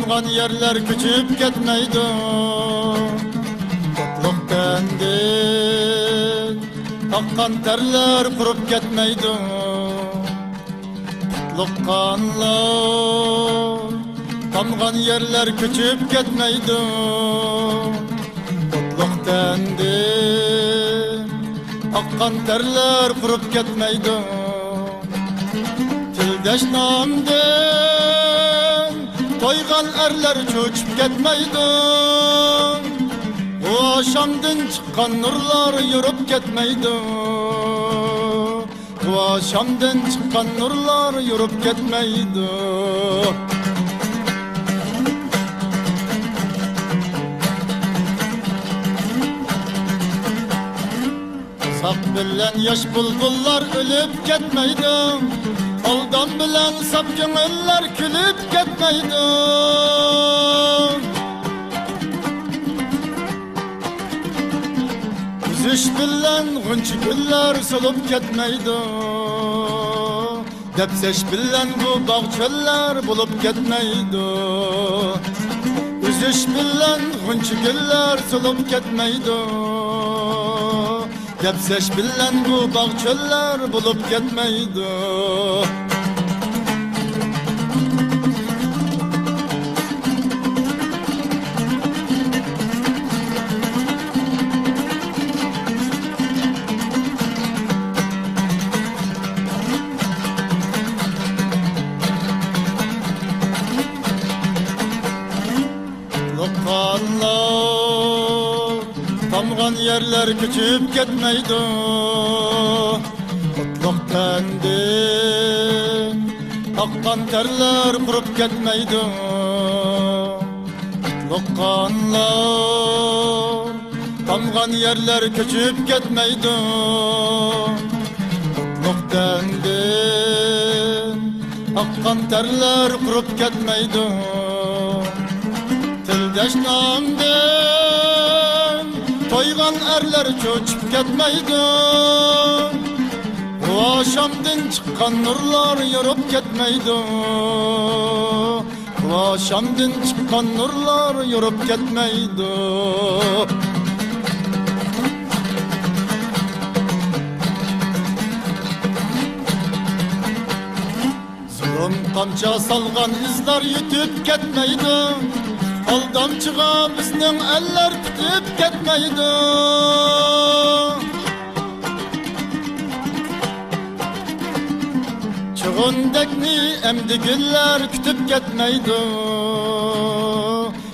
Tamgan yerler küçüp ketmeydi. Topluk tendik takkan terler kurup ketmeydi. Topluk kanlar tamgan yerler küçüp ketmeydi. Topluk tendik takkan terler kurup ketmeydi. Tildeş namden toygan erler çoçup ketmeydi. O aşamdan çıkan nurlar yürüp ketmeydi. O aşamdan çıkan nurlar yürüp ketmeydi. Sak bilen yaş bulbullar ölüp ketmeydi. Aldam bilen sap gönüller külüp ketmeydi. Üzüş bilen gınçı güller solup ketmeydi. Depseş bilen bu bağ çöller bulup ketmeydi. Üzüş bilen gınçı güller solup ketmeydi. Depseş bilen bu bağ çöller bulup ketmeydi. Lokanlar tamgan yerler küçüp ketmeydi. Kutluk tendik akkan terler kurup ketmeydi. Kutluk kanlar tamgan yerler küçüp ketmeydi. Kutluk tendik akkan terler kurup ketmeydi. Tildeş namden toygan erler çoçup ketmeydi. O aşamdan çıkan nurlar yürüp ketmeydi. O aşamdan çıkan nurlar yürüp ketmeydi. Zulüm kamça salgan izler yutip ketmeydi. Aldamçıga bizning eller tutib ketmeydi. Çığındakni emdi güller kütüp ketmeydi.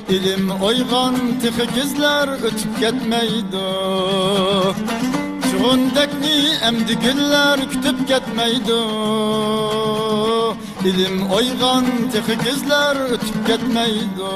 İlim oygan tixi gizler ötüp ketmeydi. Çığındakni emdi güller kütüp ketmeydi. İlim oygan tixi gizler ötüp ketmeydi.